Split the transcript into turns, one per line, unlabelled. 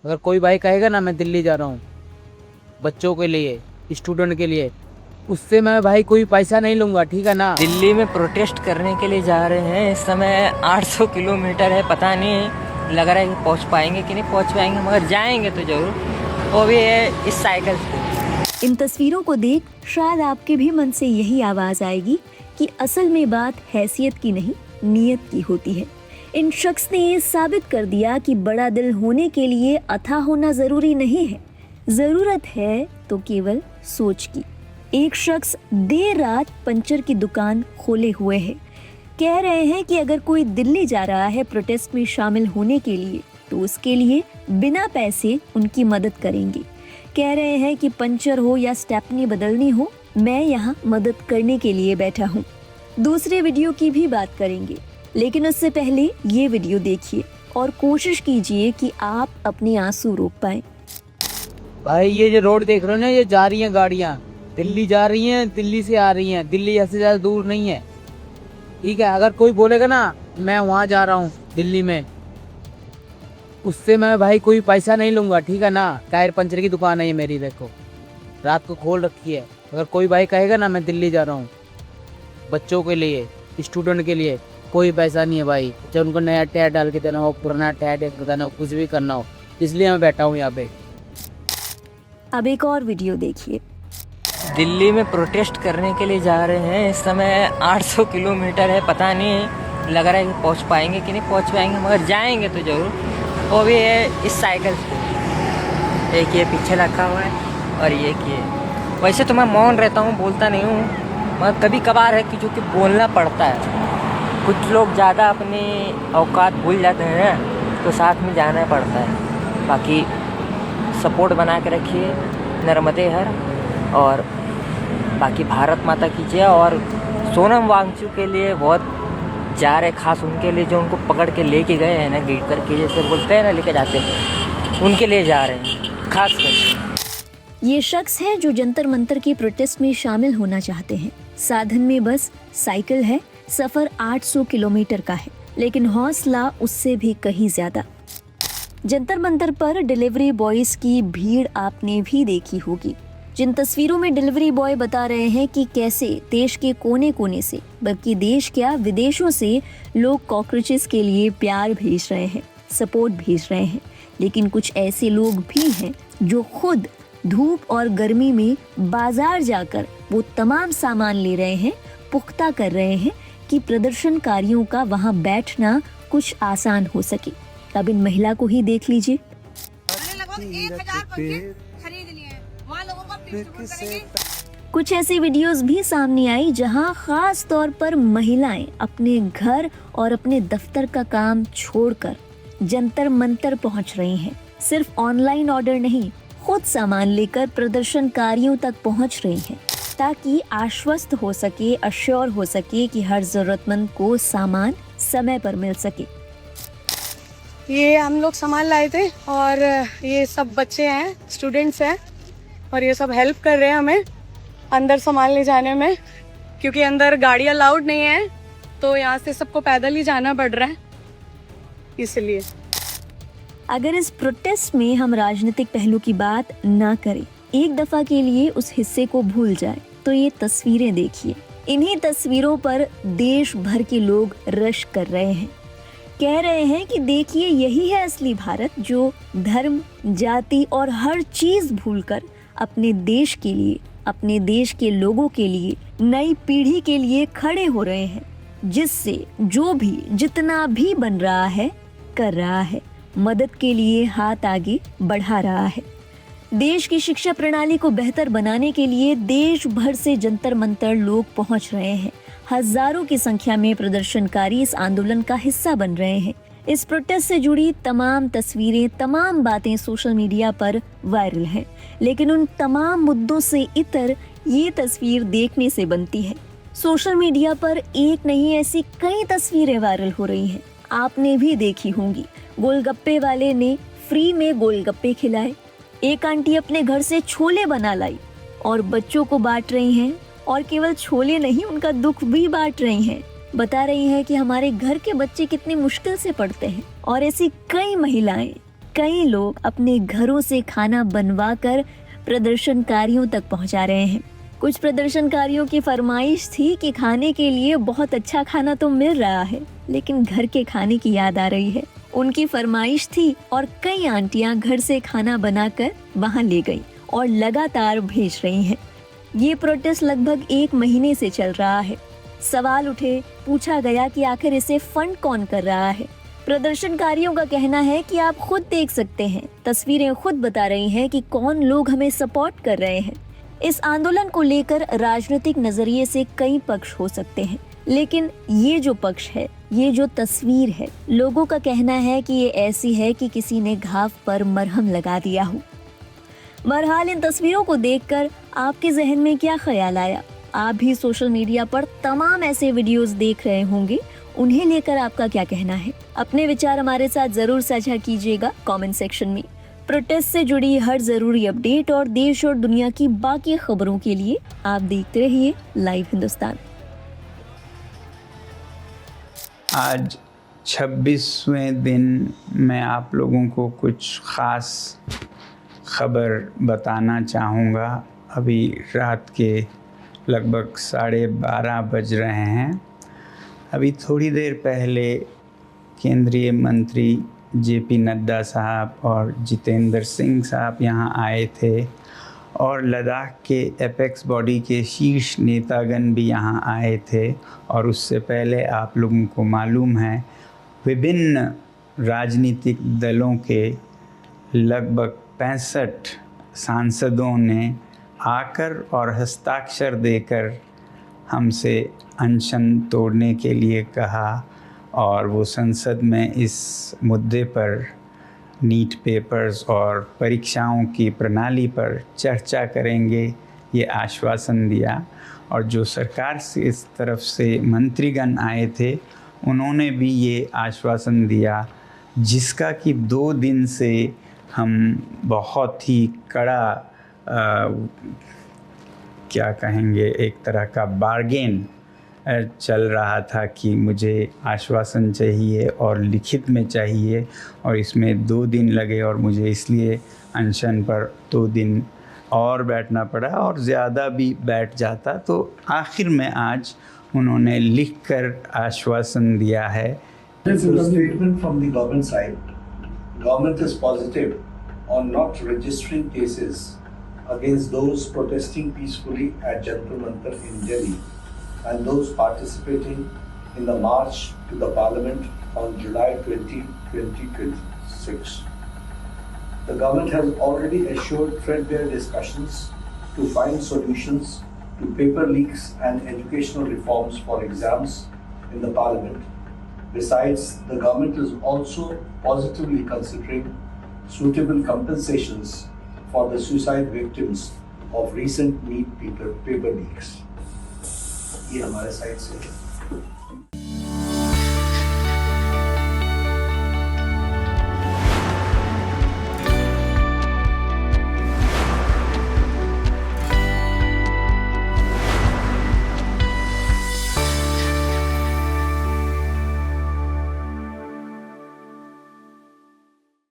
अगर कोई भाई कहेगा ना मैं दिल्ली जा रहा हूँ बच्चों के लिए, स्टूडेंट के लिए, उससे मैं भाई कोई पैसा नहीं लूँगा, ठीक है ना।
दिल्ली में प्रोटेस्ट करने के लिए जा रहे हैं। इस समय 800 किलोमीटर है, पता नहीं लग रहा है कि पहुंच पाएंगे कि नहीं पहुंच पाएंगे, मगर जाएंगे तो जरूर, वो भी है इस साइकिल से।
इन तस्वीरों को देख शायद आपके भी मन से यही आवाज आएगी कि असल में बात हैसियत की नहीं, नीयत की होती है। इन शख्स ने ये साबित कर दिया कि बड़ा दिल होने के लिए अथाह होना जरूरी नहीं है, जरूरत है तो केवल सोच की। एक शख्स देर रात पंचर की दुकान खोले हुए है। कह रहे हैं कि अगर कोई दिल्ली जा रहा है प्रोटेस्ट में शामिल होने के लिए तो उसके लिए बिना पैसे उनकी मदद करेंगे। कह रहे हैं कि पंचर हो या स्टेपनी बदलनी हो, मैं यहाँ मदद करने के लिए बैठा हूँ। दूसरे वीडियो की भी बात करेंगे, लेकिन उससे पहले ये वीडियो देखिए और कोशिश कीजिए कि आप अपने आंसू रोक पाएं।
भाई ये जो रोड देख रहे हो ना, ये जा रही हैं गाड़ियाँ, दिल्ली जा रही हैं, दिल्ली से आ रही हैं। दिल्ली ऐसे ज़्यादा दूर नहीं है, ठीक है। अगर कोई बोलेगा ना मैं वहाँ जा रहा हूँ दिल्ली में, उससे मैं भाई कोई पैसा नहीं लूँगा, ठीक है ना। टायर पंचर की दुकान है ये मेरी, देखो रात को खोल रखी है। अगर कोई भाई कहेगा ना मैं दिल्ली जा रहा हूँ बच्चों के लिए, स्टूडेंट के लिए, कोई पैसा नहीं है भाई। चाहे उनको नया टायर डाल के देना हो, पुराना टायर देना हो, कुछ भी करना हो, इसलिए मैं बैठा हूँ यहाँ पे।
अब एक और वीडियो देखिए।
दिल्ली में प्रोटेस्ट करने के लिए जा रहे हैं। इस समय 800 किलोमीटर है, पता नहीं लग रहा है कि पहुंच पाएंगे कि नहीं पहुंच पाएंगे, मगर जाएंगे तो जरूर, वो भी है इस साइकिल से। एक ये पीछे रखा हुआ है और ये कि वैसे तो मैं मौन रहता हूँ, बोलता नहीं हूँ, मगर कभी कभार है कि जो कि बोलना पड़ता है। कुछ लोग ज़्यादा अपनी औकात भूल जाते हैं तो साथ में जाना पड़ता है। बाकी सपोर्ट बना के रखिए, नर्मदे हर, और बाकी भारत माता की जय। और सोनम वांगचुक के लिए बहुत जा रहे, खास उनके लिए जो उनको पकड़ के लेके गए हैं ना, गेट करके जैसे बोलते हैं ना, लेके जाते हैं, उनके लिए जा रहे हैं खास कर।
ये शख्स है जो जंतर मंतर की प्रोटेस्ट में शामिल होना चाहते हैं। साधन में बस साइकिल है, सफर 800 किलोमीटर का है, लेकिन हौसला उससे भी कहीं ज्यादा। जंतर मंतर पर डिलीवरी बॉयज की भीड़ आपने भी देखी होगी, जिन तस्वीरों में डिलीवरी बॉय बता रहे हैं कि कैसे देश के कोने कोने से, बल्कि देश क्या विदेशों से लोग कॉकरोचेस के लिए प्यार भेज रहे हैं, सपोर्ट भेज रहे हैं। लेकिन कुछ ऐसे लोग भी हैं जो खुद धूप और गर्मी में बाजार जाकर वो तमाम सामान ले रहे हैं, पुख्ता कर रहे हैं कि प्रदर्शनकारियों का वहां बैठना कुछ आसान हो सके। अब इन महिला को ही देख लीजिए। कुछ ऐसी वीडियोस भी सामने आई जहां खास तौर पर महिलाएं अपने घर और अपने दफ्तर का काम छोड़कर जंतर मंतर पहुंच रही हैं। सिर्फ ऑनलाइन ऑर्डर नहीं, खुद सामान लेकर प्रदर्शनकारियों तक पहुंच रही हैं, ताकि आश्वस्त हो सके, अश्योर हो सके कि हर जरूरतमंद को सामान समय पर मिल सके।
ये हम लोग सामान लाए थे और ये सब बच्चे हैं, स्टूडेंट्स हैं, और ये सब हेल्प कर रहे हैं हमें अंदर सामान ले जाने में, क्योंकि अंदर गाड़ी अलाउड नहीं है, तो यहाँ से सबको पैदल ही जाना पड़ रहा है, इसलिए।
अगर इस प्रोटेस्ट में हम राजनीतिक पहलू की बात ना करें, एक दफा के लिए उस हिस्से को भूल जाए, तो ये तस्वीरें देखिए। इन्हीं तस्वीरों पर देश भर के लोग रश कर रहे हैं, कह रहे हैं कि देखिए यही है असली भारत, जो धर्म, जाति और हर चीज भूलकर अपने देश के लिए, अपने देश के लोगों के लिए, नई पीढ़ी के लिए खड़े हो रहे हैं, जिससे जो भी जितना भी बन रहा है कर रहा है, मदद के लिए हाथ आगे बढ़ा रहा है। देश की शिक्षा प्रणाली को बेहतर बनाने के लिए देश भर से जंतर मंतर लोग पहुंच रहे हैं। हजारों की संख्या में प्रदर्शनकारी इस आंदोलन का हिस्सा बन रहे हैं। इस प्रोटेस्ट से जुड़ी तमाम तस्वीरें, तमाम बातें सोशल मीडिया पर वायरल हैं, लेकिन उन तमाम मुद्दों से इतर ये तस्वीर देखने से बनती है। सोशल मीडिया पर एक नहीं ऐसी कई तस्वीरें वायरल हो रही हैं, आपने भी देखी होंगी। गोलगप्पे वाले ने फ्री में गोलगप्पे खिलाए, एक आंटी अपने घर से छोले बना लाई और बच्चों को बांट रही हैं, और केवल छोले नहीं, उनका दुख भी बांट रही हैं। बता रही है कि हमारे घर के बच्चे कितनी मुश्किल से पढ़ते हैं। और ऐसी कई महिलाएं, कई लोग अपने घरों से खाना बनवाकर प्रदर्शनकारियों तक पहुंचा रहे हैं। कुछ प्रदर्शनकारियों की फरमाइश थी कि खाने के लिए बहुत अच्छा खाना तो मिल रहा है, लेकिन घर के खाने की याद आ रही है। उनकी फरमाइश थी और कई आंटियां घर से खाना बनाकर वहां ले गई और लगातार भेज रही हैं। ये प्रोटेस्ट लगभग 1 महीने से चल रहा है। सवाल उठे, पूछा गया कि आखिर इसे फंड कौन कर रहा है। प्रदर्शनकारियों का कहना है कि आप खुद देख सकते हैं, तस्वीरें खुद बता रही हैं कि कौन लोग हमें सपोर्ट कर रहे हैं। इस आंदोलन को लेकर राजनीतिक नजरिए से कई पक्ष हो सकते हैं, लेकिन ये जो पक्ष है, ये जो तस्वीर है, लोगों का कहना है कि ये ऐसी है कि किसी ने घाव पर मरहम लगा दिया हो। बहरहाल इन तस्वीरों को देखकर आपके जहन में क्या ख्याल आया? आप भी सोशल मीडिया पर तमाम ऐसे वीडियोस देख रहे होंगे, उन्हें लेकर आपका क्या कहना है? अपने विचार हमारे साथ जरूर साझा कीजिएगा कमेंट सेक्शन में। प्रोटेस्ट से जुड़ी हर जरूरी अपडेट और देश और दुनिया की बाकी खबरों के लिए आप देखते रहिए लाइव हिंदुस्तान।
आज 26वें दिन मैं आप लोगों को कुछ ख़ास खबर बताना चाहूँगा। अभी रात के लगभग 12:30 बज रहे हैं। अभी थोड़ी देर पहले केंद्रीय मंत्री JP नड्डा साहब और जितेंद्र सिंह साहब यहाँ आए थे और लद्दाख के एपेक्स बॉडी के शीर्ष नेतागण भी यहाँ आए थे। और उससे पहले आप लोगों को मालूम है विभिन्न राजनीतिक दलों के लगभग 65 सांसदों ने आकर और हस्ताक्षर देकर हमसे अनशन तोड़ने के लिए कहा और वो संसद में इस मुद्दे पर नीट पेपर्स और परीक्षाओं की प्रणाली पर चर्चा करेंगे, ये आश्वासन दिया। और जो सरकार से इस तरफ से मंत्रीगण आए थे उन्होंने भी ये आश्वासन दिया, जिसका कि 2 दिन से हम बहुत ही कड़ा क्या कहेंगे, एक तरह का बार्गेन चल रहा था कि मुझे आश्वासन चाहिए और लिखित में चाहिए, और इसमें 2 दिन लगे और मुझे इसलिए अनशन पर 2 दिन और बैठना पड़ा, और ज़्यादा भी बैठ जाता तो आखिर में आज उन्होंने लिखकर आश्वासन दिया है।
Statement from the government side. Government is positive on not registering cases against those protesting peacefully at Jantar Mantar in Delhi and those participating in the march to the Parliament on July 20, 2026. The government has already assured threadbare discussions to find solutions to paper leaks and educational reforms for exams in the Parliament. Besides, the government is also positively considering suitable compensations for the suicide victims of recent NEET paper leaks. ये हमारे side से है।